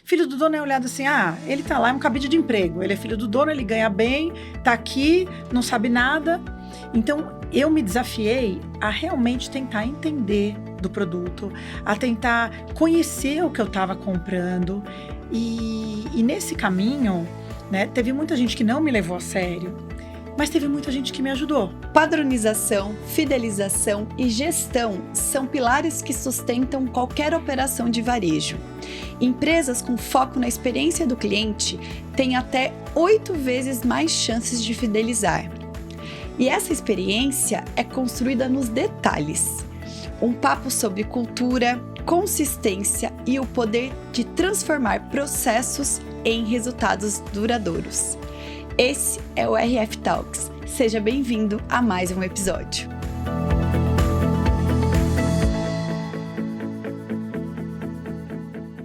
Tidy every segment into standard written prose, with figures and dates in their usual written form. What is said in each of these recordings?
Filho do dono é olhado assim, ele tá lá, é um cabide de emprego. Ele é filho do dono, ele ganha bem, tá aqui, não sabe nada. Então, eu me desafiei a realmente tentar entender do produto, a tentar conhecer o que eu estava comprando. E nesse caminho, né, teve muita gente que não me levou a sério, mas teve muita gente que me ajudou. Padronização, fidelização e gestão são pilares que sustentam qualquer operação de varejo. Empresas com foco na experiência do cliente têm até 8 vezes mais chances de fidelizar. E essa experiência é construída nos detalhes. Um papo sobre cultura, consistência e o poder de transformar processos em resultados duradouros. Esse é o RF Talks. Seja bem-vindo a mais um episódio.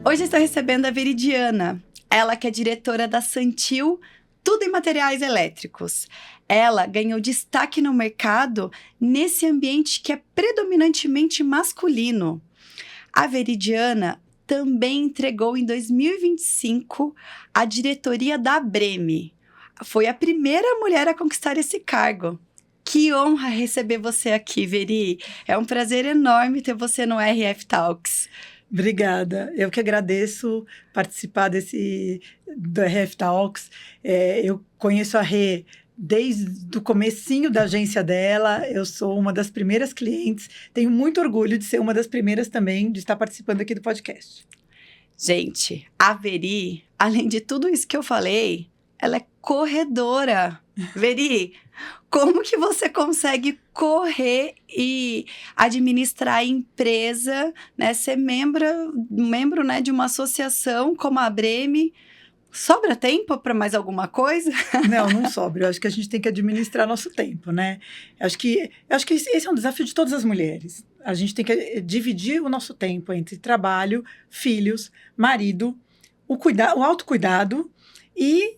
Hoje estou recebendo a Veridiana, ela que é diretora da Santil, tudo em materiais elétricos. Ela ganhou destaque no mercado nesse ambiente que é predominantemente masculino. A Veridiana também entregou em 2025 a diretoria da Abreme. Foi a primeira mulher a conquistar esse cargo. Que honra receber você aqui, Veri. É um prazer enorme ter você no RF Talks. Obrigada. Eu que agradeço participar do RF Talks. Eu conheço a Rê desde o comecinho da agência dela. Eu sou uma das primeiras clientes. Tenho muito orgulho de ser uma das primeiras também, de estar participando aqui do podcast. Gente, a Veri, além de tudo isso que eu falei, ela é corredora. Veri, como que você consegue correr e administrar a empresa, né? Ser membro, né, de uma associação como a Abreme? Sobra tempo para mais alguma coisa? Não sobra. Eu acho que a gente tem que administrar nosso tempo, né? Eu acho que esse é um desafio de todas as mulheres. A gente tem que dividir o nosso tempo entre trabalho, filhos, marido, o autocuidado. E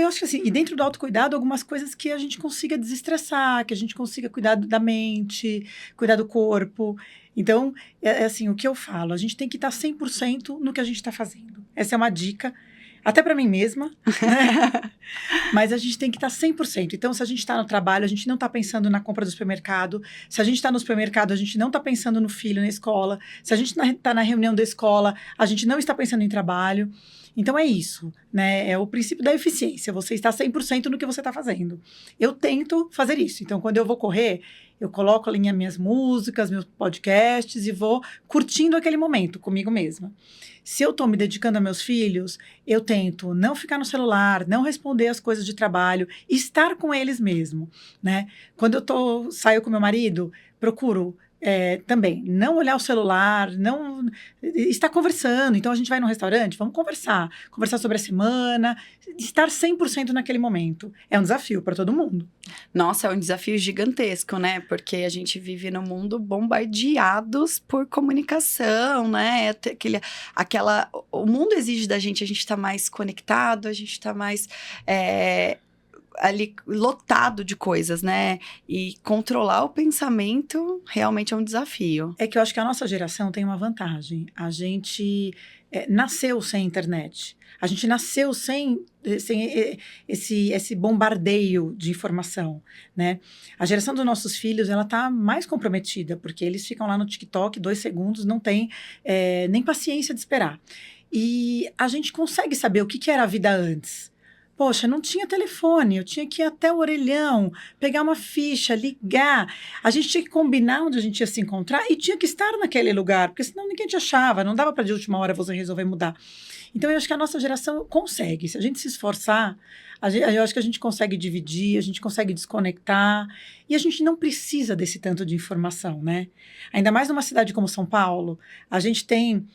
eu acho que assim, e dentro do autocuidado, algumas coisas que a gente consiga desestressar, que a gente consiga cuidar da mente, cuidar do corpo. Então, assim, o que eu falo, a gente tem que estar 100% no que a gente está fazendo. Essa é uma dica, até para mim mesma, né? Mas a gente tem que estar 100%. Então, se a gente está no trabalho, a gente não está pensando na compra do supermercado. Se a gente está no supermercado, a gente não está pensando no filho, na escola. Se a gente está na reunião da escola, a gente não está pensando em trabalho. Então, é isso, né? É o princípio da eficiência. Você está 100% no que você está fazendo. Eu tento fazer isso. Então, quando eu vou correr, eu coloco ali minhas músicas, meus podcasts e vou curtindo aquele momento comigo mesma. Se eu estou me dedicando a meus filhos, eu tento não ficar no celular, não responder as coisas de trabalho, estar com eles mesmo, né? Quando eu saio com meu marido, procuro também não olhar o celular, não estar conversando. Então, a gente vai num restaurante, vamos conversar sobre a semana, estar 100% naquele momento. É um desafio para todo mundo. Nossa, é um desafio gigantesco, né? Porque a gente vive num mundo bombardeados por comunicação, né? O mundo exige da gente, a gente tá mais conectado, a gente tá mais ali lotado de coisas, né? E controlar o pensamento realmente é um desafio. É que eu acho que a nossa geração tem uma vantagem. A gente nasceu sem internet. A gente nasceu sem esse bombardeio de informação, né? A geração dos nossos filhos, ela tá mais comprometida, porque eles ficam lá no TikTok 2 segundos, não tem nem paciência de esperar. E a gente consegue saber o que era a vida antes. Poxa, não tinha telefone, eu tinha que ir até o orelhão, pegar uma ficha, ligar. A gente tinha que combinar onde a gente ia se encontrar e tinha que estar naquele lugar, porque senão ninguém te achava, não dava para de última hora você resolver mudar. Então, eu acho que a nossa geração consegue. Se a gente se esforçar, eu acho que a gente consegue dividir, a gente consegue desconectar. E a gente não precisa desse tanto de informação, né? Ainda mais numa cidade como São Paulo, a gente tem,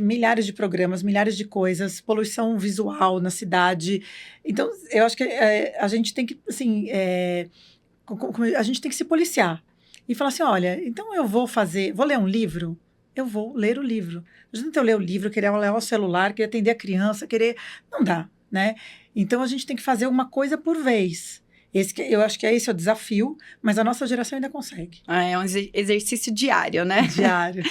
milhares de programas, milhares de coisas, poluição visual na cidade. Então, eu acho que a gente tem que, assim, a gente tem que se policiar. E falar assim, olha, então eu vou ler um livro? Eu vou ler o livro. Não adianta eu ler o livro, querer olhar o celular, querer atender a criança, não dá, né? Então, a gente tem que fazer uma coisa por vez. Eu acho que esse é o desafio, mas a nossa geração ainda consegue. É um exercício diário, né? Diário.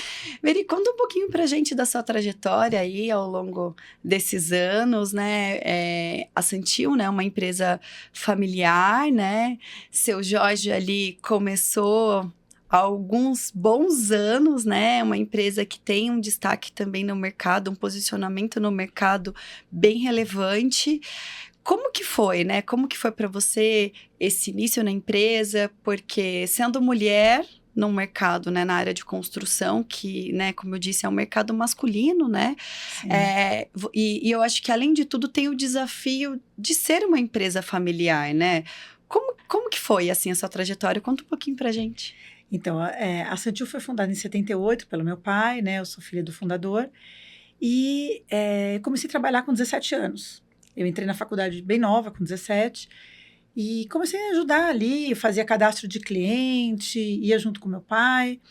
Mary, conta um pouquinho pra gente da sua trajetória aí ao longo desses anos, né? A Santil, né? Uma empresa familiar, né? Seu Jorge ali começou há alguns bons anos, né? Uma empresa que tem um destaque também no mercado, um posicionamento no mercado bem relevante. Como que foi, né? Como que foi para você esse início na empresa? Porque sendo mulher no mercado, né, na área de construção, que, né, como eu disse, é um mercado masculino, né? E eu acho que, além de tudo, tem o desafio de ser uma empresa familiar, né? Como que foi, assim, a sua trajetória? Conta um pouquinho pra gente. Então, a Santil foi fundada em 78 pelo meu pai, né? Eu sou filha do fundador. E comecei a trabalhar com 17 anos. Eu entrei na faculdade bem nova, com 17, e comecei a ajudar ali, fazia cadastro de cliente, ia junto com meu pai.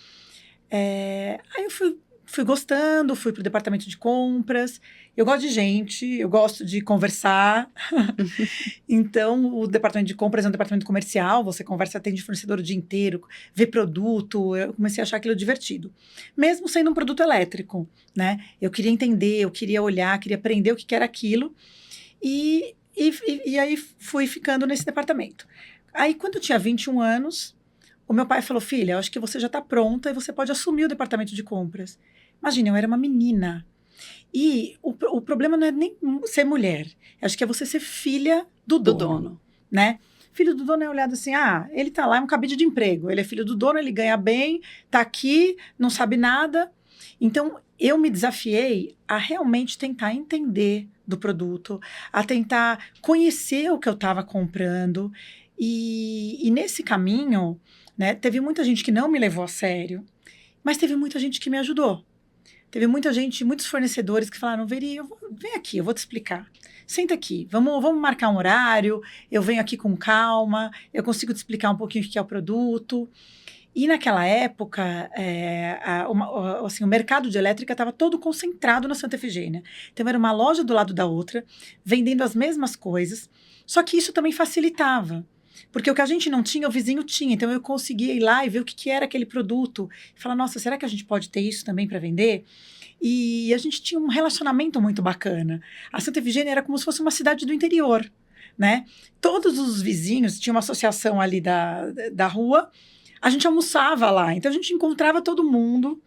Aí eu fui gostando, fui para o departamento de compras. Eu gosto de gente, eu gosto de conversar. Então, o departamento de compras é um departamento comercial, você conversa, atende fornecedor o dia inteiro, vê produto. Eu comecei a achar aquilo divertido. Mesmo sendo um produto elétrico, né? Eu queria entender, eu queria olhar, queria aprender o que era aquilo. E aí fui ficando nesse departamento. Aí, quando eu tinha 21 anos, o meu pai falou: filha, eu acho que você já está pronta e você pode assumir o departamento de compras. Imagina, eu era uma menina. E o problema não é nem ser mulher. Eu acho que é você ser filha do dono, né? Filho do dono é olhado assim, ele tá lá, é um cabide de emprego. Ele é filho do dono, ele ganha bem, tá aqui, não sabe nada. Então, eu me desafiei a realmente tentar entender do produto, a tentar conhecer o que eu estava comprando. E nesse caminho, né, teve muita gente que não me levou a sério, mas teve muita gente que me ajudou. Teve muita gente, muitos fornecedores que falaram: Veri, vem aqui, eu vou te explicar. Senta aqui, vamos marcar um horário, eu venho aqui com calma, eu consigo te explicar um pouquinho o que é o produto. E naquela época, o mercado de elétrica estava todo concentrado na Santa Efigênia. Então, era uma loja do lado da outra, vendendo as mesmas coisas, só que isso também facilitava. Porque o que a gente não tinha, o vizinho tinha. Então, eu conseguia ir lá e ver o que era aquele produto. E falar: nossa, será que a gente pode ter isso também para vender? E a gente tinha um relacionamento muito bacana. A Santa Efigênia era como se fosse uma cidade do interior, né? Todos os vizinhos, tinha uma associação ali da rua, a gente almoçava lá. Então, a gente encontrava todo mundo.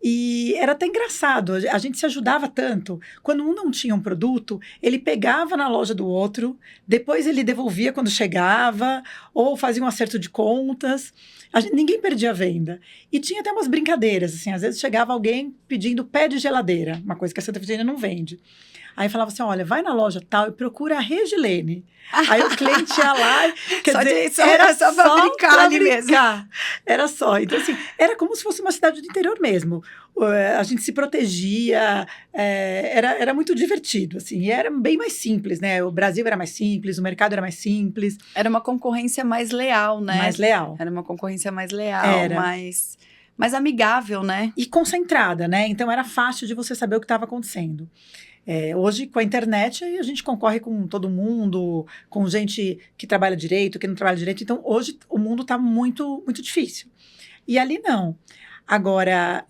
E era até engraçado, a gente se ajudava tanto. Quando um não tinha um produto, ele pegava na loja do outro, depois ele devolvia quando chegava, ou fazia um acerto de contas. Ninguém perdia a venda. E tinha até umas brincadeiras, assim, às vezes chegava alguém pedindo pé de geladeira, uma coisa que a Santa Efigênia não vende. Aí falava assim: olha, vai na loja tal e procura a Regilene. Aí o cliente ia lá, era só pra brincar ali mesmo. Era só. Então, assim, era como se fosse uma cidade do interior mesmo. A gente se protegia, era muito divertido, assim. E era bem mais simples, né? O Brasil era mais simples, o mercado era mais simples. Era uma concorrência mais leal, né? Mais leal. Era uma concorrência mais leal, mais amigável, né? E concentrada, né? Então, era fácil de você saber o que estava acontecendo. Hoje, com a internet, a gente concorre com todo mundo, com gente que trabalha direito, que não trabalha direito. Então, hoje, o mundo está muito, muito difícil. E ali, não. Agora,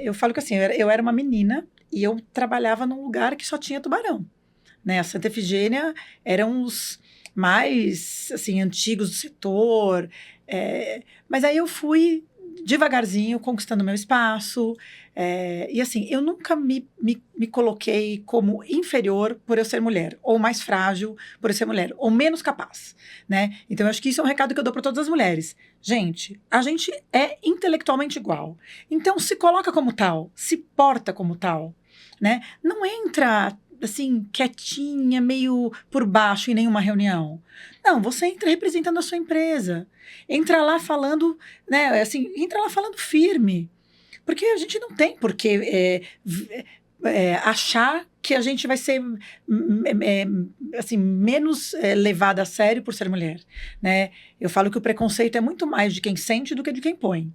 eu falo que assim, eu era uma menina e eu trabalhava num lugar que só tinha tubarão, né? A Santa Efigênia eram os mais, assim, antigos do setor. Mas aí eu fui devagarzinho conquistando meu espaço. E assim, eu nunca me coloquei como inferior por eu ser mulher, ou mais frágil por eu ser mulher, ou menos capaz, né? Então, eu acho que isso é um recado que eu dou para todas as mulheres. Gente, a gente é intelectualmente igual. Então, se coloca como tal, se porta como tal, né? Não entra, assim, quietinha, meio por baixo em nenhuma reunião. Não, você entra representando a sua empresa. Entra lá falando, né? Assim, entra lá falando firme. Porque a gente não tem por que achar que a gente vai ser assim, menos levada a sério por ser mulher, né? Eu falo que o preconceito é muito mais de quem sente do que de quem põe.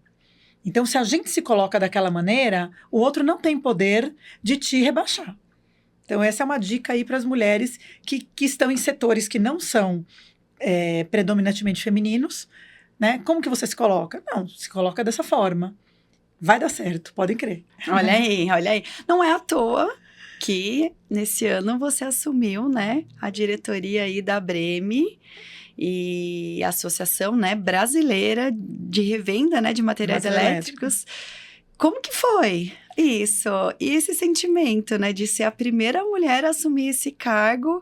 Então, se a gente se coloca daquela maneira, o outro não tem poder de te rebaixar. Então, essa é uma dica aí para as mulheres que estão em setores que não são predominantemente femininos, né? Como que você se coloca? Não, se coloca dessa forma. Vai dar certo, podem crer. Olha aí, olha aí. Não é à toa que nesse ano você assumiu, né, a diretoria aí da Breme e a Associação, né, Brasileira de Revenda, né, de Materiais Elétricos. Como que foi isso? E esse sentimento, né, de ser a primeira mulher a assumir esse cargo,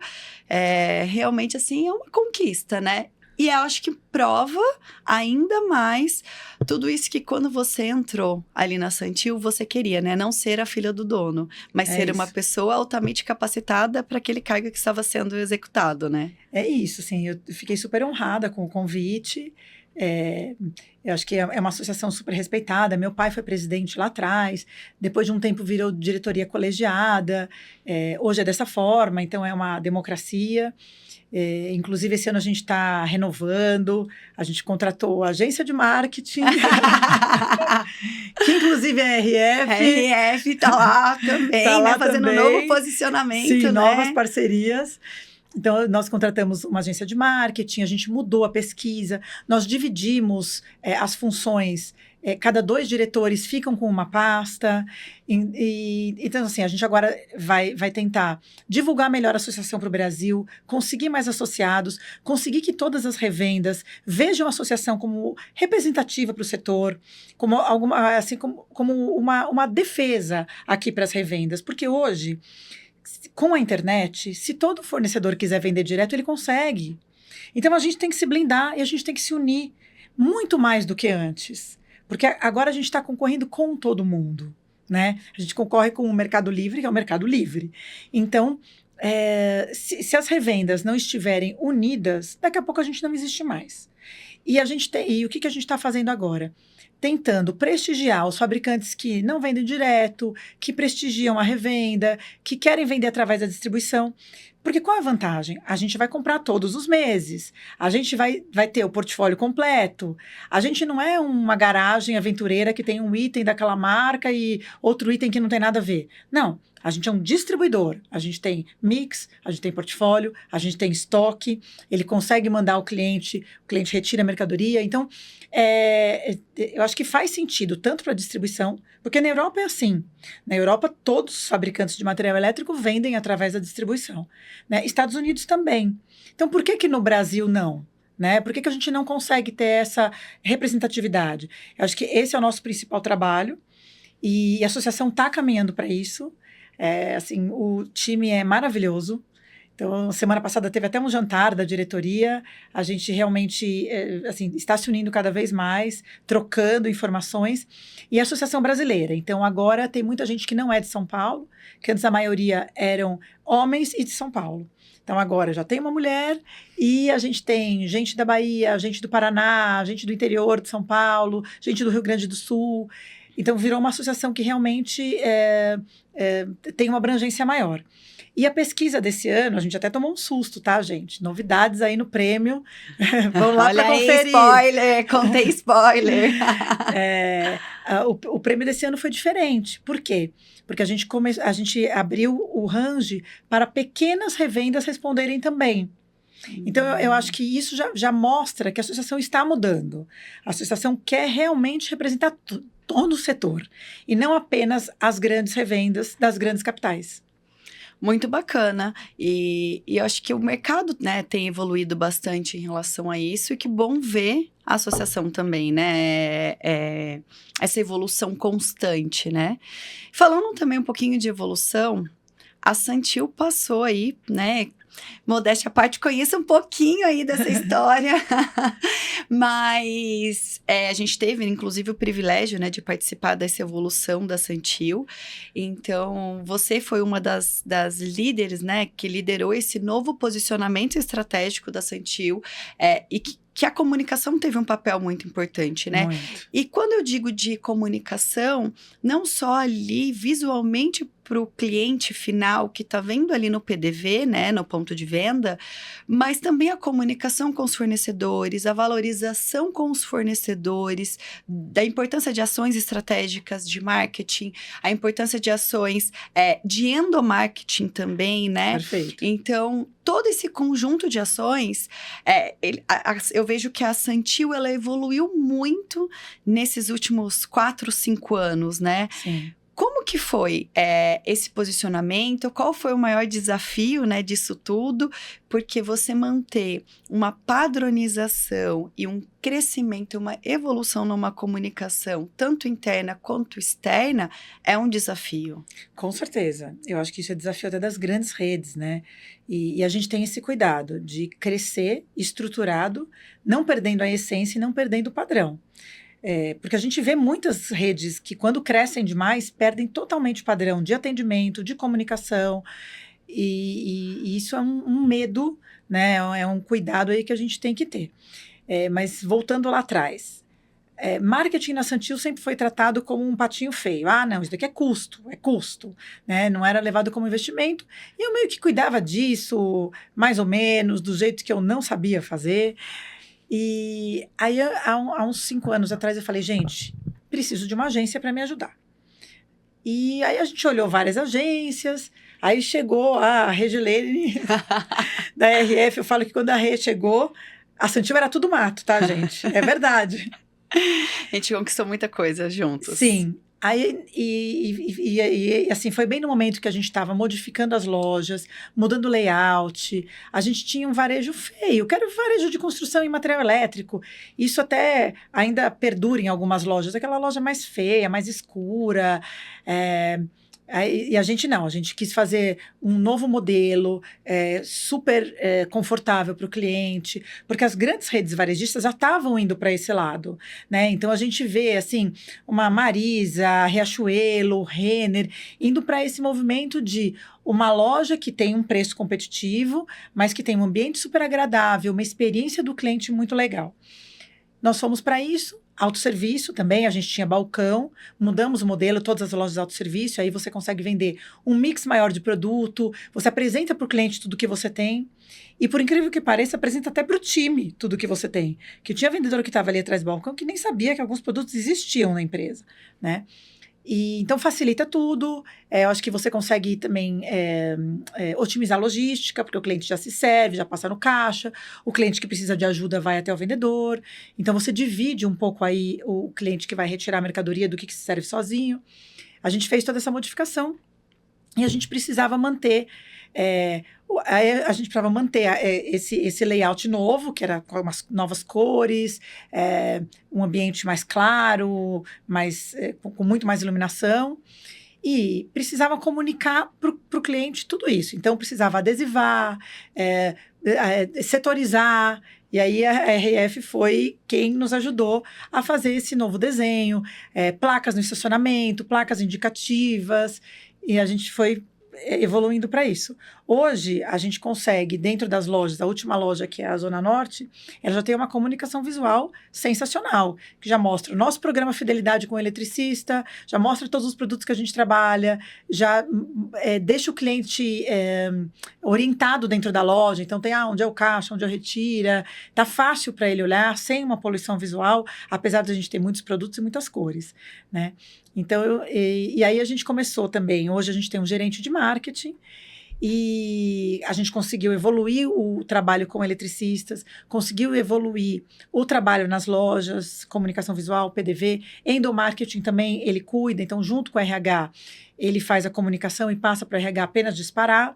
realmente, assim, é uma conquista, né? E eu acho que prova ainda mais tudo isso que quando você entrou ali na Santil, você queria, né? Não ser a filha do dono, mas ser uma pessoa altamente capacitada para aquele cargo que estava sendo executado, né? É isso, assim, eu fiquei super honrada com o convite. Eu acho que é uma associação super respeitada. Meu pai foi presidente lá atrás, depois de um tempo virou diretoria colegiada, hoje é dessa forma, então é uma democracia. Inclusive, esse ano a gente está renovando, a gente contratou a agência de marketing, que inclusive é a RF. A RF está lá também, tá lá fazendo um novo posicionamento. Sim, né? Novas parcerias. Então, nós contratamos uma agência de marketing, a gente mudou a pesquisa, nós dividimos as funções. Cada 2 diretores ficam com uma pasta. Então, assim, a gente agora vai tentar divulgar melhor a associação para o Brasil, conseguir mais associados, conseguir que todas as revendas vejam a associação como representativa para o setor, como uma defesa aqui para as revendas. Porque hoje, com a internet, se todo fornecedor quiser vender direto, ele consegue. Então, a gente tem que se blindar e a gente tem que se unir muito mais do que antes. Porque agora a gente está concorrendo com todo mundo, né? A gente concorre com o Mercado Livre, que é o Mercado Livre. Então, se as revendas não estiverem unidas, daqui a pouco a gente não existe mais. E o que a gente está fazendo agora? Tentando prestigiar os fabricantes que não vendem direto, que prestigiam a revenda, que querem vender através da distribuição. Porque qual é a vantagem? A gente vai comprar todos os meses, a gente vai ter o portfólio completo, a gente não é uma garagem aventureira que tem um item daquela marca e outro item que não tem nada a ver. Não, a gente é um distribuidor, a gente tem mix, a gente tem portfólio, a gente tem estoque, ele consegue mandar o cliente retira a mercadoria. Então, eu acho que faz sentido tanto para distribuição, porque na Europa é assim. Na Europa, todos os fabricantes de material elétrico vendem através da distribuição. Né? Estados Unidos também. Então, por que no Brasil não? Né? Por que a gente não consegue ter essa representatividade? Eu acho que esse é o nosso principal trabalho e a associação está caminhando para isso. Assim, o time é maravilhoso. Então, semana passada teve até um jantar da diretoria, a gente realmente assim, está se unindo cada vez mais, trocando informações, e a Associação Brasileira. Então, agora tem muita gente que não é de São Paulo, que antes a maioria eram homens e de São Paulo. Então, agora já tem uma mulher e a gente tem gente da Bahia, gente do Paraná, gente do interior de São Paulo, gente do Rio Grande do Sul. Então, virou uma associação que realmente tem uma abrangência maior. E a pesquisa desse ano, a gente até tomou um susto, tá, gente? Novidades aí no prêmio. Vamos lá para conferir. Spoiler, contei spoiler. O prêmio desse ano foi diferente. Por quê? Porque a gente abriu o range para pequenas revendas responderem também. Então, eu acho que isso já mostra que a associação está mudando. A associação quer realmente representar todo o setor, e não apenas as grandes revendas das grandes capitais. Muito bacana, e eu acho que o mercado, né, tem evoluído bastante em relação a isso, e que bom ver a associação também, né, essa evolução constante, né. Falando também um pouquinho de evolução, a Santil passou aí, né, modéstia à parte, conheço um pouquinho aí dessa história, mas a gente teve, inclusive, o privilégio, né, de participar dessa evolução da Santil. Então, você foi uma das líderes, né, que liderou esse novo posicionamento estratégico da Santil, e que a comunicação teve um papel muito importante, né? Muito. E quando eu digo de comunicação, não só ali visualmente para o cliente final que está vendo ali no PDV, né, no ponto de venda, mas também a comunicação com os fornecedores, a valorização com os fornecedores, da importância de ações estratégicas de marketing, a importância de ações de endomarketing também, né? Perfeito. Então, todo esse conjunto de ações, eu vejo que a Santil, ela evoluiu muito nesses últimos 4, 5 anos, né? Sim. Como que foi esse posicionamento? Qual foi o maior desafio, né, disso tudo? Porque você manter uma padronização e um crescimento, uma evolução numa comunicação, tanto interna quanto externa, é um desafio. Com certeza. Eu acho que isso é desafio até das grandes redes, né? E a gente tem esse cuidado de crescer estruturado, não perdendo a essência e não perdendo o padrão. Porque a gente vê muitas redes que, quando crescem demais, perdem totalmente o padrão de atendimento, de comunicação, e isso é um medo, né? É um cuidado aí que a gente tem que ter. Mas voltando lá atrás, marketing na Santil sempre foi tratado como um patinho feio. Ah, não, isso daqui é custo, né? Não era levado como investimento. E eu meio que cuidava disso, mais ou menos, do jeito que eu não sabia fazer. E aí, há uns 5 anos atrás, eu falei, gente, preciso de uma agência para me ajudar. E aí a gente olhou várias agências, aí chegou a Regilene da RF. Eu falo que quando a Rê chegou, a Santil era tudo mato, tá, gente? É verdade. A gente conquistou muita coisa juntos. Sim. Aí, e assim, foi bem no momento que a gente estava modificando as lojas, mudando o layout. A gente tinha um varejo feio, que era um varejo de construção em material elétrico. Isso até ainda perdura em algumas lojas. Aquela loja mais feia, mais escura. E a gente não, a gente quis fazer um novo modelo super confortável para o cliente, porque as grandes redes varejistas já estavam indo para esse lado, né? Então a gente vê assim uma Marisa, Riachuelo, Renner indo para esse movimento de uma loja que tem um preço competitivo, mas que tem um ambiente super agradável, uma experiência do cliente muito legal. Nós fomos para isso. Autosserviço também, a gente tinha balcão, mudamos o modelo, todas as lojas de autosserviço, aí você consegue vender um mix maior de produto, você apresenta para o cliente tudo que você tem, e por incrível que pareça, apresenta até para o time tudo que você tem. Que tinha vendedor que estava ali atrás do balcão que nem sabia que alguns produtos existiam na empresa, né? E, então facilita tudo, eu acho que você consegue também otimizar a logística, porque o cliente já se serve, já passa no caixa, o cliente que precisa de ajuda vai até o vendedor, então você divide um pouco aí o cliente que vai retirar a mercadoria do que se serve sozinho. A gente fez toda essa modificação e a gente precisava manter esse layout novo, que era com umas novas cores, um ambiente mais claro, com muito mais iluminação, e precisava comunicar para o cliente tudo isso. Então, precisava adesivar, setorizar, e aí a RF foi quem nos ajudou a fazer esse novo desenho, placas no estacionamento, placas indicativas, e a gente foi evoluindo para isso. Hoje, a gente consegue, dentro das lojas, a última loja, que é a Zona Norte, ela já tem uma comunicação visual sensacional, que já mostra o nosso programa Fidelidade com o eletricista, já mostra todos os produtos que a gente trabalha, já deixa o cliente orientado dentro da loja, então tem onde é o caixa, onde é o retira, tá fácil para ele olhar, sem uma poluição visual, apesar de a gente ter muitos produtos e muitas cores, né? Então, e aí a gente começou também, hoje a gente tem um gerente de marketing, e a gente conseguiu evoluir o trabalho com eletricistas, conseguiu evoluir o trabalho nas lojas, comunicação visual, PDV, endomarketing também ele cuida, então junto com o RH, ele faz a comunicação e passa para o RH apenas disparar,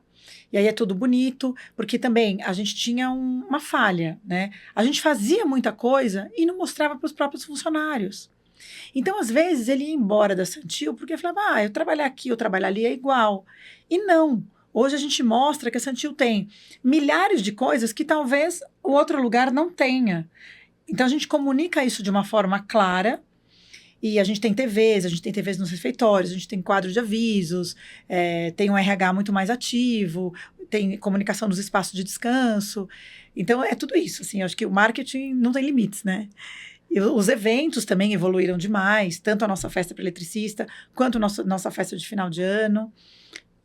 e aí é tudo bonito, porque também a gente tinha uma falha, né? A gente fazia muita coisa e não mostrava para os próprios funcionários. Então, às vezes, ele ia embora da Santil porque falava, eu trabalhar aqui, eu trabalhar ali é igual. E não. Hoje a gente mostra que a Santil tem milhares de coisas que talvez o outro lugar não tenha. Então, a gente comunica isso de uma forma clara. E a gente tem TVs nos refeitórios, a gente tem quadro de avisos, tem um RH muito mais ativo, tem comunicação nos espaços de descanso. Então, é tudo isso. Assim, eu acho que o marketing não tem limites, né? E os eventos também evoluíram demais, tanto a nossa festa para eletricista, quanto a nossa festa de final de ano.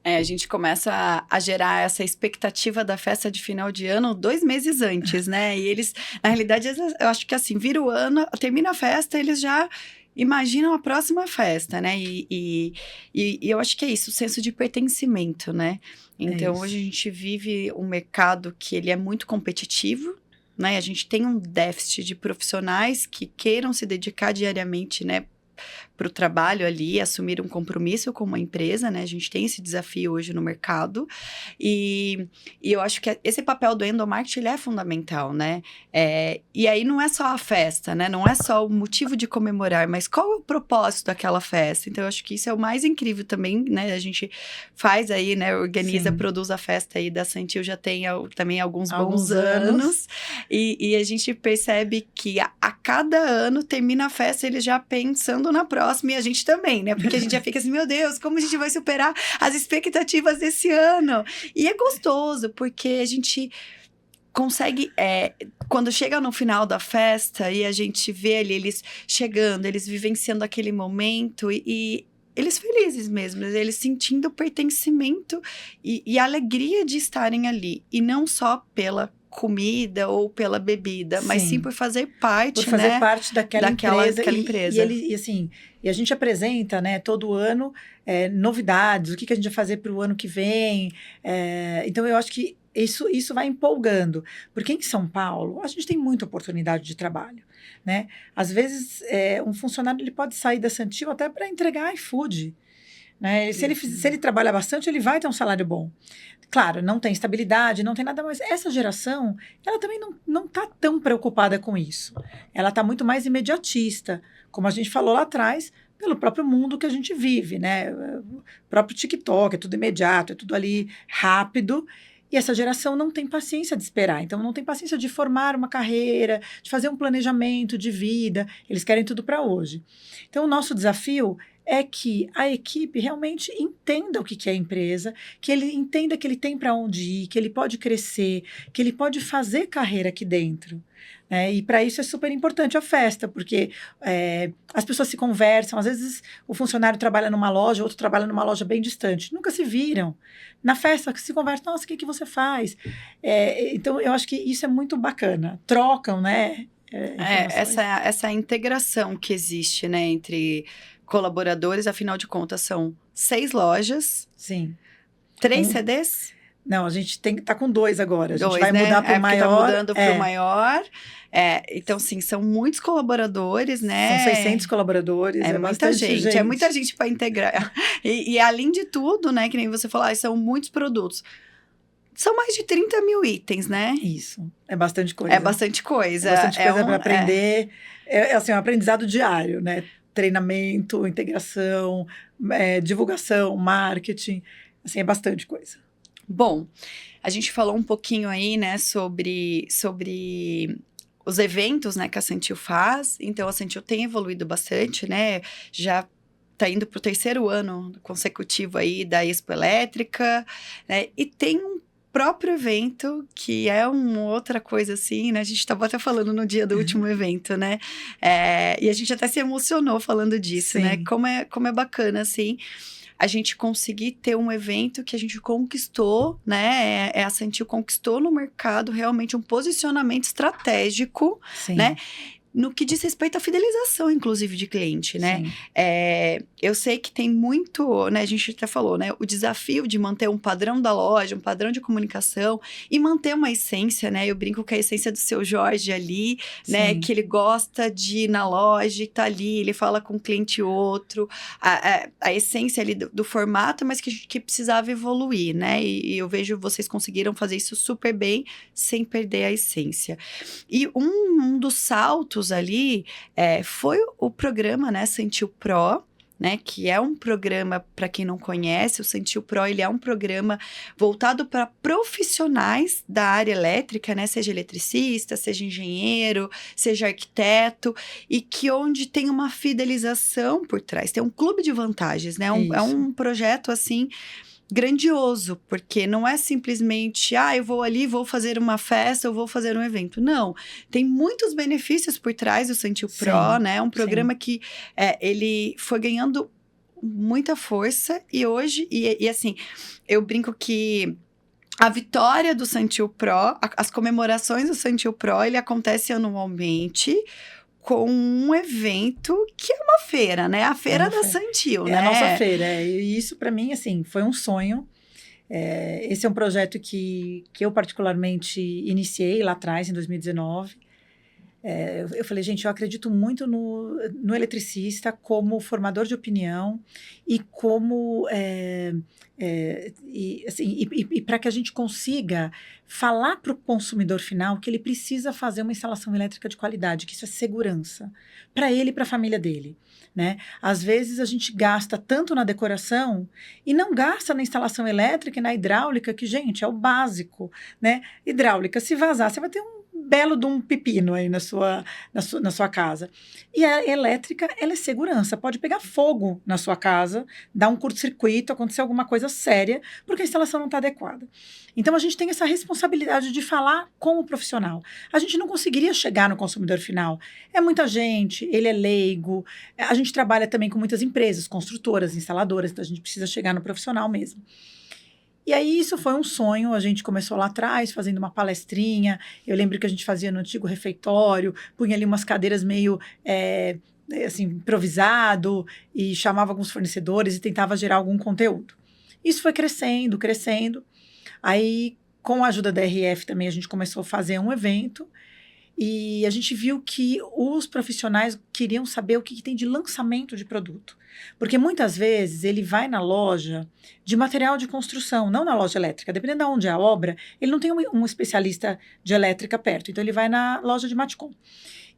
A gente começa a gerar essa expectativa da festa de final de ano 2 meses antes, né? E eles, na realidade, eu acho que assim, vira o ano, termina a festa, eles já imaginam a próxima festa, né? E eu acho que é isso, o senso de pertencimento, né? Então, hoje a gente vive um mercado que ele é muito competitivo, né? A gente tem um déficit de profissionais que queiram se dedicar diariamente, né, para o trabalho ali, assumir um compromisso com uma empresa, né? A gente tem esse desafio hoje no mercado. E eu acho que esse papel do endomarketing, ele é fundamental, né? E aí não é só a festa, né? Não é só o motivo de comemorar, mas qual é o propósito daquela festa? Então, eu acho que isso é o mais incrível também, né? A gente faz aí, né? Organiza, Sim. Produz a festa aí da Santil já tem também alguns bons anos. E a gente percebe que a cada ano termina a festa, eles já pensando na próxima, e a gente também, né? Porque a gente já fica assim, meu Deus, como a gente vai superar as expectativas desse ano? E é gostoso, porque a gente consegue, quando chega no final da festa e a gente vê ali eles chegando, eles vivenciando aquele momento e eles felizes mesmo, eles sentindo pertencimento e a alegria de estarem ali. E não só pela comida ou pela bebida, mas sim por fazer parte, por fazer né, parte daquela empresa. E a gente apresenta, né, todo ano novidades, o que a gente vai fazer para o ano que vem. Então, eu acho que isso vai empolgando. Porque em São Paulo, a gente tem muita oportunidade de trabalho, né? Às vezes, um funcionário ele pode sair da Santil até para entregar iFood, né? Se ele trabalha bastante, ele vai ter um salário bom. Claro, não tem estabilidade, não tem nada, mas essa geração, ela também não está tão preocupada com isso. Ela está muito mais imediatista, como a gente falou lá atrás, pelo próprio mundo que a gente vive, né? O próprio TikTok, é tudo imediato, é tudo ali rápido. E essa geração não tem paciência de esperar, então não tem paciência de formar uma carreira, de fazer um planejamento de vida, eles querem tudo para hoje. Então, o nosso desafio é que a equipe realmente entenda o que é a empresa, que ele entenda que ele tem para onde ir, que ele pode crescer, que ele pode fazer carreira aqui dentro. E para isso é super importante a festa, porque as pessoas se conversam, às vezes o funcionário trabalha numa loja, outro trabalha numa loja bem distante, nunca se viram. Na festa se conversa, nossa, o que você faz? Então, eu acho que isso é muito bacana. Trocam, né? Essa integração que existe, né, entre colaboradores, afinal de contas, são 6 lojas. Sim. 3 CDs? Não, a gente tá com 2 agora. A gente 2, vai né? mudar para o maior. Tá mudando para o maior. Então, sim, são muitos colaboradores, né? São 600 colaboradores. É muita gente. É muita gente para integrar. E além de tudo, né? Que nem você falou, são muitos produtos. São mais de 30 mil itens, né? Isso. É bastante coisa. É bastante coisa. É bastante coisa para aprender. É assim, um aprendizado diário, né? Treinamento, integração, divulgação, marketing. Assim, é bastante coisa. Bom, a gente falou um pouquinho aí, né, sobre os eventos, né, que a Santil faz. Então, a Santil tem evoluído bastante, né? Já tá indo para o 3º ano consecutivo aí da Expo Elétrica, né? E tem um próprio evento, que é uma outra coisa assim, né? A gente estava até falando no dia do último evento, né? E a gente até se emocionou falando disso, Sim. né? Como é bacana, assim, a gente conseguir ter um evento que a gente conquistou, né? A Santil conquistou no mercado realmente um posicionamento estratégico, Sim. né? No que diz respeito à fidelização, inclusive, de cliente, né? Eu sei que tem muito, né? A gente até falou, né? O desafio de manter um padrão da loja, um padrão de comunicação e manter uma essência, né? Eu brinco com a essência do seu Jorge ali, né? Que ele gosta de ir na loja e tá ali, ele fala com um cliente outro. A essência ali do formato, mas que precisava evoluir, né? E eu vejo vocês conseguiram fazer isso super bem, sem perder a essência. E um dos saltos ali foi o programa, né, Santil Pro, né, que é um programa, para quem não conhece, o Santil Pro, ele é um programa voltado para profissionais da área elétrica, né, seja eletricista, seja engenheiro, seja arquiteto, e que onde tem uma fidelização por trás, tem um clube de vantagens, né, é um projeto, assim, grandioso, porque não é simplesmente, eu vou ali, vou fazer uma festa, eu vou fazer um evento. Não, tem muitos benefícios por trás do Santil Pro, né? É um programa que ele foi ganhando muita força e hoje, e assim, eu brinco que a vitória do Santil Pro, as comemorações do Santil Pro, ele acontece anualmente com um evento que é uma feira, né? A feira da Santil, né? É a nossa feira, e isso para mim, assim, foi um sonho. Esse é um projeto que eu particularmente iniciei lá atrás, em 2019. Eu falei, gente, eu acredito muito no eletricista como formador de opinião e como para que a gente consiga falar para o consumidor final que ele precisa fazer uma instalação elétrica de qualidade, que isso é segurança para ele e para a família dele. Né? Às vezes a gente gasta tanto na decoração e não gasta na instalação elétrica e na hidráulica, que, gente, é o básico. Né? Hidráulica, se vazar, você vai ter um belo de um pepino aí na sua casa. E a elétrica, ela é segurança. Pode pegar fogo na sua casa, dar um curto-circuito, acontecer alguma coisa séria, porque a instalação não está adequada. Então, a gente tem essa responsabilidade de falar com o profissional. A gente não conseguiria chegar no consumidor final. É muita gente, ele é leigo. A gente trabalha também com muitas empresas, construtoras, instaladoras, então a gente precisa chegar no profissional mesmo. E aí, isso foi um sonho, a gente começou lá atrás, fazendo uma palestrinha, eu lembro que a gente fazia no antigo refeitório, punha ali umas cadeiras meio, assim, improvisado, e chamava alguns fornecedores e tentava gerar algum conteúdo. Isso foi crescendo, crescendo, aí, com a ajuda da RF também, a gente começou a fazer um evento, e a gente viu que os profissionais queriam saber o que tem de lançamento de produto. Porque muitas vezes ele vai na loja de material de construção, não na loja elétrica. Dependendo de onde é a obra, ele não tem um especialista de elétrica perto. Então, ele vai na loja de Matcom.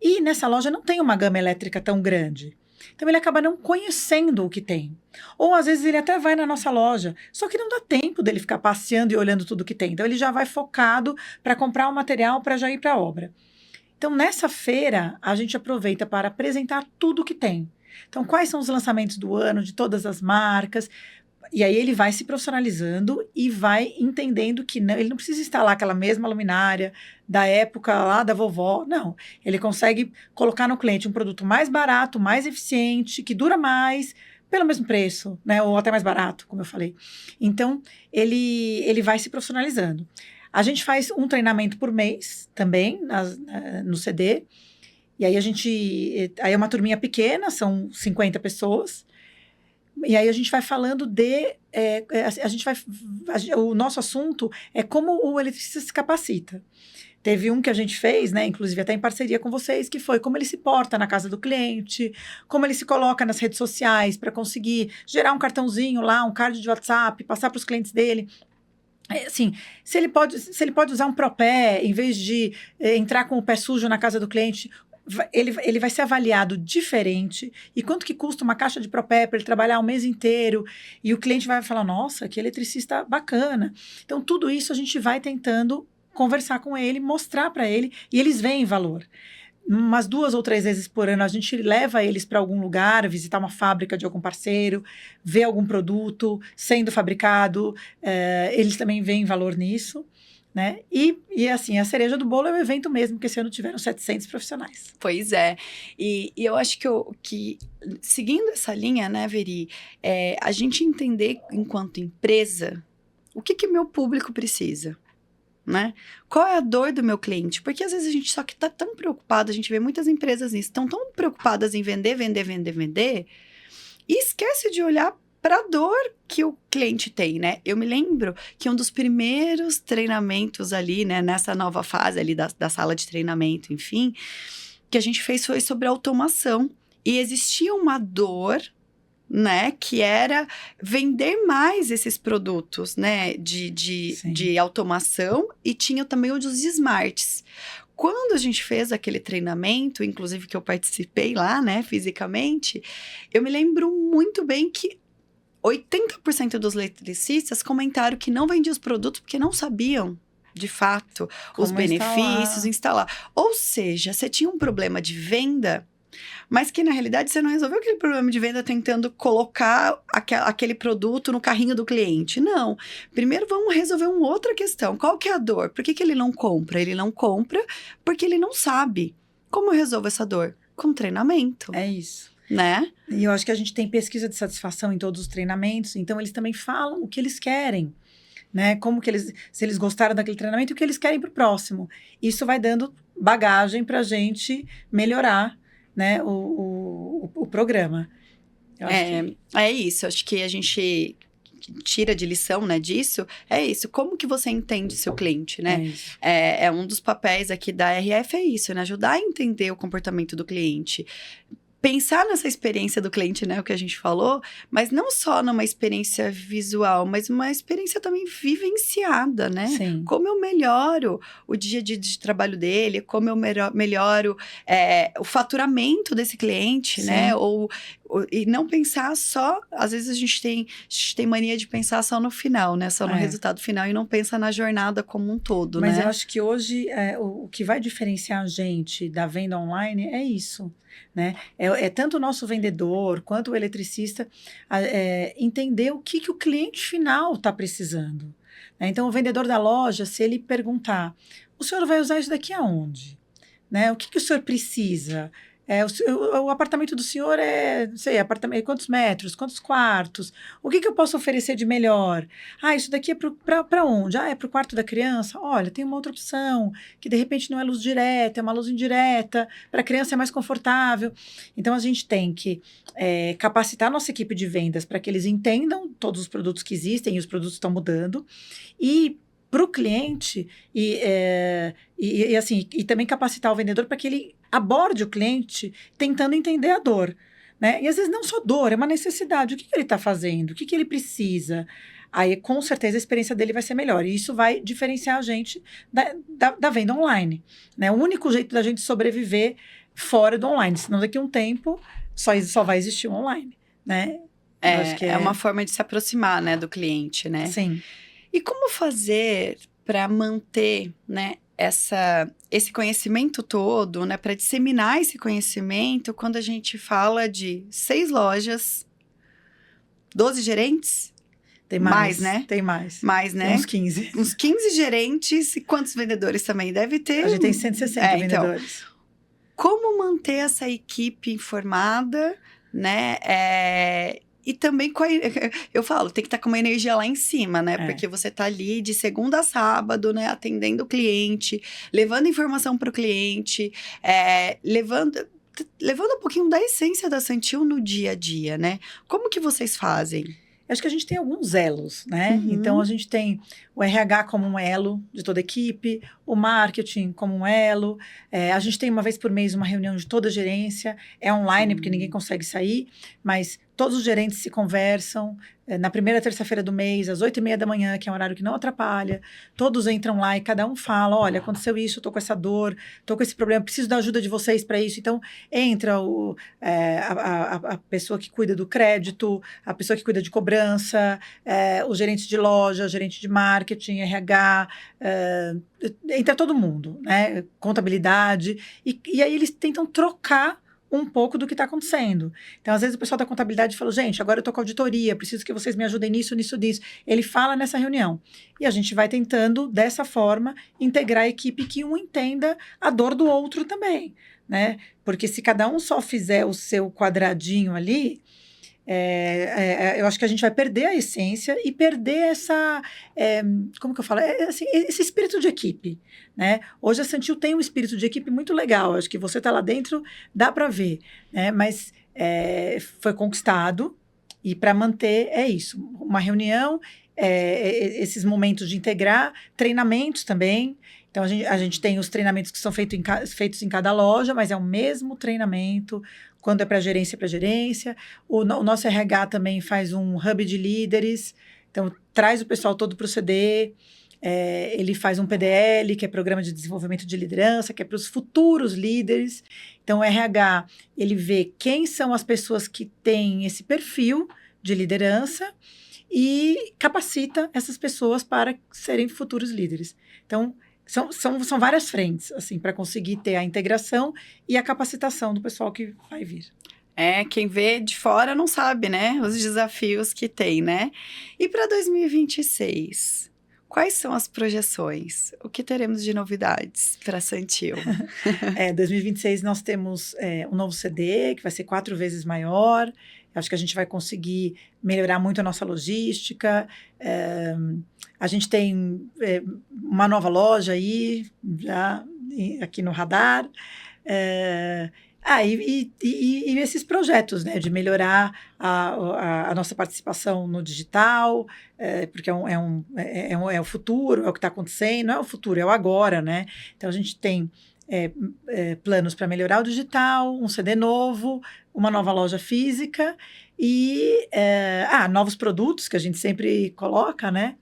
E nessa loja não tem uma gama elétrica tão grande. Então, ele acaba não conhecendo o que tem. Ou, às vezes, ele até vai na nossa loja, só que não dá tempo dele ficar passeando e olhando tudo que tem. Então, ele já vai focado para comprar o material para já ir para a obra. Então, nessa feira, a gente aproveita para apresentar tudo o que tem. Então, quais são os lançamentos do ano, de todas as marcas? E aí ele vai se profissionalizando e vai entendendo que ele não precisa instalar aquela mesma luminária da época lá da vovó. Não, ele consegue colocar no cliente um produto mais barato, mais eficiente, que dura mais, pelo mesmo preço, né? Ou até mais barato, como eu falei. Então, ele vai se profissionalizando. A gente faz um treinamento por mês também no CD. E aí aí é uma turminha pequena, são 50 pessoas. E aí a gente vai falando o nosso assunto é como o eletricista se capacita. Teve um que a gente fez, né, inclusive até em parceria com vocês, que foi como ele se porta na casa do cliente, como ele se coloca nas redes sociais para conseguir gerar um cartãozinho lá, um card de WhatsApp, passar para os clientes dele. Assim, se ele pode usar um propé, em vez de entrar com o pé sujo na casa do cliente, ele vai ser avaliado diferente. E quanto que custa uma caixa de propé para ele trabalhar o mês inteiro? E o cliente vai falar, nossa, que eletricista bacana. Então, tudo isso a gente vai tentando conversar com ele, mostrar para ele, e eles veem valor. Umas 2 ou 3 vezes por ano, a gente leva eles para algum lugar, visitar uma fábrica de algum parceiro, ver algum produto sendo fabricado, eles também veem valor nisso, né? E assim, a cereja do bolo é o evento mesmo, que esse ano tiveram 700 profissionais. Pois é, e eu acho que seguindo essa linha, né, Veri, a gente entender enquanto empresa, o que meu público precisa? Né? Qual é a dor do meu cliente? Porque às vezes a gente só que está tão preocupado, a gente vê muitas empresas nisso, estão tão preocupadas em vender, e esquece de olhar para a dor que o cliente tem, né? Eu me lembro que um dos primeiros treinamentos ali, né, nessa nova fase ali da sala de treinamento, enfim, que a gente fez foi sobre automação. E existia uma dor, né, que era vender mais esses produtos, né, de automação, e tinha também o dos smarts. Quando a gente fez aquele treinamento, inclusive que eu participei lá, né, fisicamente, eu me lembro muito bem que 80% dos eletricistas comentaram que não vendiam os produtos porque não sabiam, de fato, os benefícios, instalar. Ou seja, você tinha um problema de venda, mas que na realidade você não resolveu aquele problema de venda tentando colocar aquele produto no carrinho do cliente. Não. Primeiro vamos resolver uma outra questão. Qual que é a dor? Por que ele não compra? Ele não compra porque ele não sabe. Como eu resolvo essa dor? Com treinamento. É isso. né? E eu acho que a gente tem pesquisa de satisfação em todos os treinamentos, então eles também falam o que eles querem, né? Se eles gostaram daquele treinamento, o que eles querem para o próximo. Isso vai dando bagagem para a gente melhorar, né, o programa. Eu acho É isso, acho que a gente tira de lição, né, disso, é isso. Como que você entende seu cliente, né? É um dos papéis aqui da RF, é isso, né? Ajudar a entender o comportamento do cliente. Pensar nessa experiência do cliente, né, o que a gente falou, mas não só numa experiência visual, mas uma experiência também vivenciada, né? Sim. Como eu melhoro o dia a dia de trabalho dele, como eu melhoro o faturamento desse cliente, Sim. né? E não pensar só, às vezes a gente tem mania de pensar só no final, né? Só no resultado final e não pensa na jornada como um todo, Mas né? eu acho que hoje o que vai diferenciar a gente da venda online é isso, né? É tanto o nosso vendedor quanto o eletricista entender o que o cliente final está precisando, né? Então, o vendedor da loja, se ele perguntar, o senhor vai usar isso daqui aonde? Né? O que o senhor precisa? O apartamento do senhor não sei, quantos metros, quantos quartos? O que eu posso oferecer de melhor? Isso daqui é para onde? É para o quarto da criança? Olha, tem uma outra opção, que de repente não é luz direta, é uma luz indireta, para a criança é mais confortável. Então, a gente tem que capacitar a nossa equipe de vendas para que eles entendam todos os produtos que existem, e os produtos estão mudando, e para o cliente e também capacitar o vendedor para que ele aborde o cliente tentando entender a dor, né? E às vezes não só dor, é uma necessidade. O que ele está fazendo? O que ele precisa? Aí, com certeza, a experiência dele vai ser melhor. E isso vai diferenciar a gente da venda online, né? O único jeito da gente sobreviver fora do online, senão daqui a um tempo só vai existir o online, né? É uma forma de se aproximar, né, do cliente, né? Sim. E como fazer para manter, né, esse conhecimento todo, né, para disseminar esse conhecimento quando a gente fala de 6 lojas, 12 gerentes? Tem mais, né? Tem mais. Mais, né? Tem uns 15. Uns 15 gerentes e quantos vendedores também deve ter? A gente tem 160 vendedores. Então, como manter essa equipe informada, né? E também, eu falo, tem que estar com uma energia lá em cima, né? Porque você tá ali de segunda a sábado, né? Atendendo o cliente, levando informação para o cliente, levando um pouquinho da essência da Santil no dia a dia, né? Como que vocês fazem? Acho que a gente tem alguns elos, né? Então, a gente tem o RH como um elo de toda a equipe, o marketing como um elo. A gente tem uma vez por mês uma reunião de toda a gerência. É online, porque ninguém consegue sair, mas todos os gerentes se conversam na primeira terça-feira do mês, às 8h30 da manhã, que é um horário que não atrapalha. Todos entram lá e cada um fala, olha, aconteceu isso, eu tô com essa dor, tô com esse problema, preciso da ajuda de vocês para isso. Então, entra a pessoa que cuida do crédito, a pessoa que cuida de cobrança, o gerente de loja, o gerente de marketing, RH, entra todo mundo, né? Contabilidade, e aí eles tentam trocar um pouco do que está acontecendo. Então, às vezes, o pessoal da contabilidade fala, gente, agora eu estou com auditoria, preciso que vocês me ajudem nisso, nisso, disso. Ele fala nessa reunião. E a gente vai tentando, dessa forma, integrar a equipe que um entenda a dor do outro também, né? Porque se cada um só fizer o seu quadradinho ali, eu acho que a gente vai perder a essência e perder essa, como que eu falo? Assim, esse espírito de equipe, né? Hoje a Santil tem um espírito de equipe muito legal, acho que você está lá dentro, dá para ver, né? Mas foi conquistado e para manter é isso, uma reunião, esses momentos de integrar, treinamentos também. Então, a gente tem os treinamentos que são feitos em cada loja, mas é o mesmo treinamento, quando é para gerência. O nosso RH também faz um hub de líderes, então traz o pessoal todo para o CD, ele faz um PDL, que é Programa de Desenvolvimento de Liderança, que é para os futuros líderes. Então, o RH, ele vê quem são as pessoas que têm esse perfil de liderança e capacita essas pessoas para serem futuros líderes. Então, são várias frentes, assim, para conseguir ter a integração e a capacitação do pessoal que vai vir. Quem vê de fora não sabe, né? Os desafios que tem, né? E para 2026, quais são as projeções? O que teremos de novidades para a Santil? 2026 nós temos um novo CD, que vai ser 4 vezes maior. Acho que a gente vai conseguir melhorar muito a nossa logística. A gente tem uma nova loja aí, já aqui no radar. E esses projetos, né, de melhorar a nossa participação no digital, porque é o futuro, é o que está acontecendo, não é o futuro, é o agora, né? Então, a gente tem planos para melhorar o digital, um CD novo, uma nova loja física e novos produtos que a gente sempre coloca, né?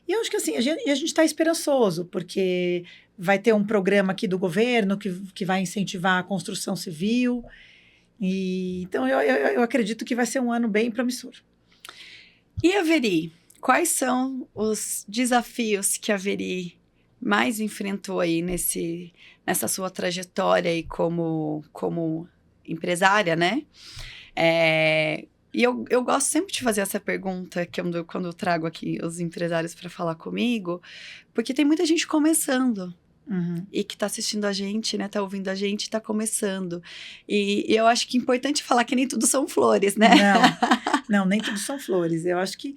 E eu acho que assim, a gente está esperançoso, porque vai ter um programa aqui do governo que vai incentivar a construção civil. Então, eu acredito que vai ser um ano bem promissor. E a Veri? Quais são os desafios que a Veri mais enfrentou aí nessa sua trajetória aí como empresária, né? E eu gosto sempre de fazer essa pergunta quando eu trago aqui os empresários para falar comigo, porque tem muita gente começando. Uhum. E que está assistindo a gente, né? Tá ouvindo a gente, está começando. E eu acho que é importante falar que nem tudo são flores, né? Não, nem tudo são flores. Eu acho que,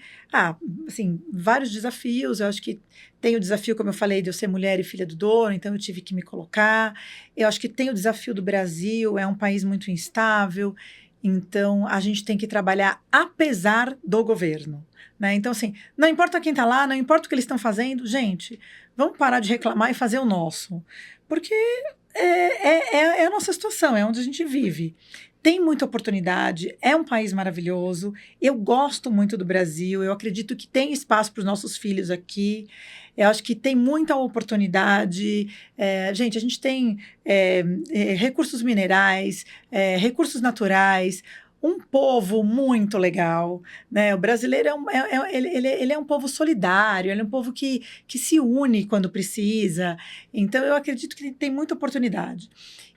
assim, vários desafios. Eu acho que tem o desafio, como eu falei, de eu ser mulher e filha do dono, então eu tive que me colocar. Eu acho que tem o desafio do Brasil, é um país muito instável, então a gente tem que trabalhar apesar do governo, né? Então, assim, não importa quem está lá, não importa o que eles estão fazendo, gente, vamos parar de reclamar e fazer o nosso, porque é a nossa situação, é onde a gente vive. Tem muita oportunidade, é um país maravilhoso, eu gosto muito do Brasil, eu acredito que tem espaço para os nossos filhos aqui, eu acho que tem muita oportunidade. Gente, a gente tem recursos minerais, recursos naturais, um povo muito legal, né? O brasileiro ele é um povo solidário, ele é um povo que se une quando precisa. Então, eu acredito que tem muita oportunidade.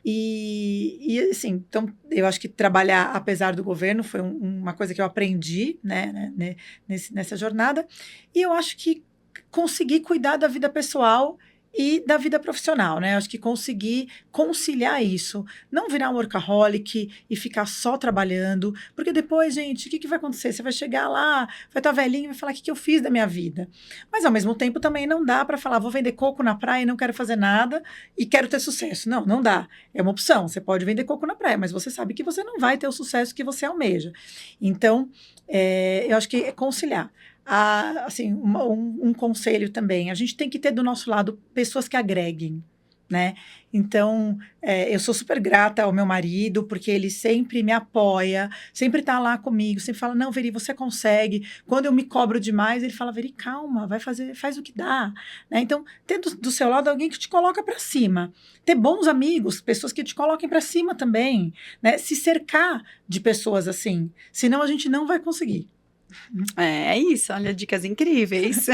E assim, então, eu acho que trabalhar apesar do governo foi uma coisa que eu aprendi, né, nessa jornada. E eu acho que conseguir cuidar da vida pessoal e da vida profissional, né? Acho que conseguir conciliar isso, não virar um workaholic e ficar só trabalhando, porque depois, gente, o que vai acontecer? Você vai chegar lá, vai estar velhinho e vai falar o que eu fiz da minha vida. Mas, ao mesmo tempo, também não dá para falar, vou vender coco na praia e não quero fazer nada e quero ter sucesso. Não dá. É uma opção. Você pode vender coco na praia, mas você sabe que você não vai ter o sucesso que você almeja. Então, eu acho que é conciliar. Assim, um conselho também, a gente tem que ter do nosso lado pessoas que agreguem, né? Então, eu sou super grata ao meu marido, porque ele sempre me apoia, sempre tá lá comigo, sempre fala, não, Veri, você consegue. Quando eu me cobro demais, ele fala, Veri, calma, faz o que dá, né? Então, ter do seu lado alguém que te coloca para cima, ter bons amigos, pessoas que te coloquem para cima também, né? Se cercar de pessoas assim, senão a gente não vai conseguir. É isso, olha, dicas incríveis.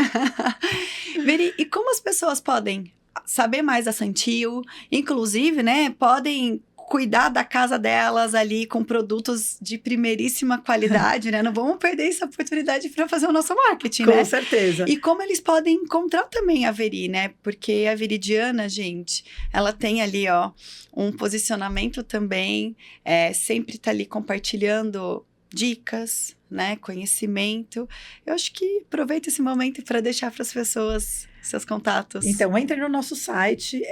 Veri, e como as pessoas podem saber mais da Santil, inclusive, né, podem cuidar da casa delas ali com produtos de primeiríssima qualidade, né? Não vamos perder essa oportunidade para fazer o nosso marketing, né? Com certeza. E como eles podem encontrar também a Veri, né? Porque a Veridiana, gente, ela tem ali, ó, um posicionamento também, sempre tá ali compartilhando dicas, né, conhecimento. Eu acho que aproveita esse momento para deixar para as pessoas seus contatos. Então, entre no nosso site,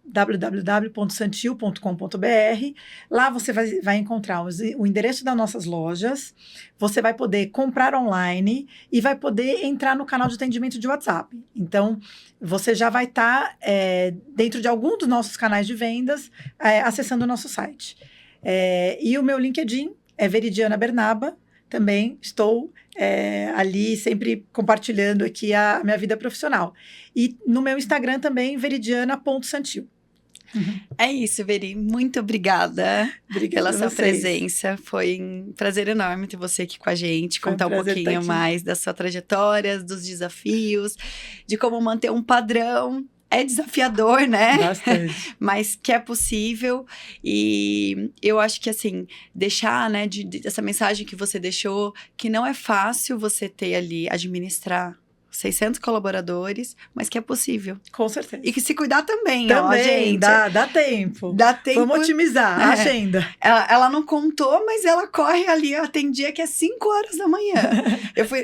www.santil.com.br. Lá você vai encontrar o endereço das nossas lojas, você vai poder comprar online e vai poder entrar no canal de atendimento de WhatsApp. Então, você já vai estar dentro de algum dos nossos canais de vendas, acessando o nosso site. E o meu LinkedIn é Veridiana Bernaba. Também estou ali sempre compartilhando aqui a minha vida profissional. E no meu Instagram também, veridiana.santil. É isso, Veri. Muito obrigada pela sua presença. Foi um prazer enorme ter você aqui com a gente, contar um pouquinho mais da sua trajetória, dos desafios, de como manter um padrão. É desafiador, né? Bastante. Mas que é possível. E eu acho que, assim, deixar, né, essa mensagem que você deixou, que não é fácil você ter ali, administrar 600 colaboradores, mas que é possível. Com certeza. E que se cuidar também, Também, gente. dá tempo. Dá tempo. Vamos otimizar a agenda. Ela não contou, mas ela corre ali, ó, tem dia que é 5 horas da manhã.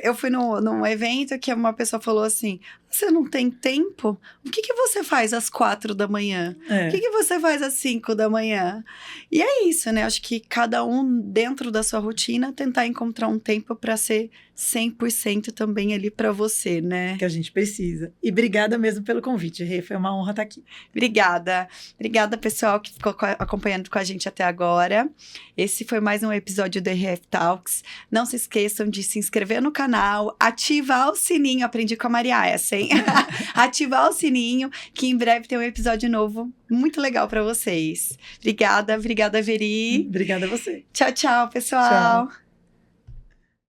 eu fui num evento que uma pessoa falou assim, você não tem tempo? O que você faz às 4 da manhã? O que você faz às 5 da manhã? E é isso, né? Acho que cada um, dentro da sua rotina, tentar encontrar um tempo para ser 100% também ali para você, né? Que a gente precisa. E obrigada mesmo pelo convite, Rê. Foi uma honra estar aqui. Obrigada. Obrigada, pessoal, que ficou acompanhando com a gente até agora. Esse foi mais um episódio do RF Talks. Não se esqueçam de se inscrever no canal, ativar o sininho. Aprendi com a Maria essa, hein? Ativar o sininho, que em breve tem um episódio novo muito legal para vocês. Obrigada, Veri. Obrigada a você. Tchau, pessoal. Tchau.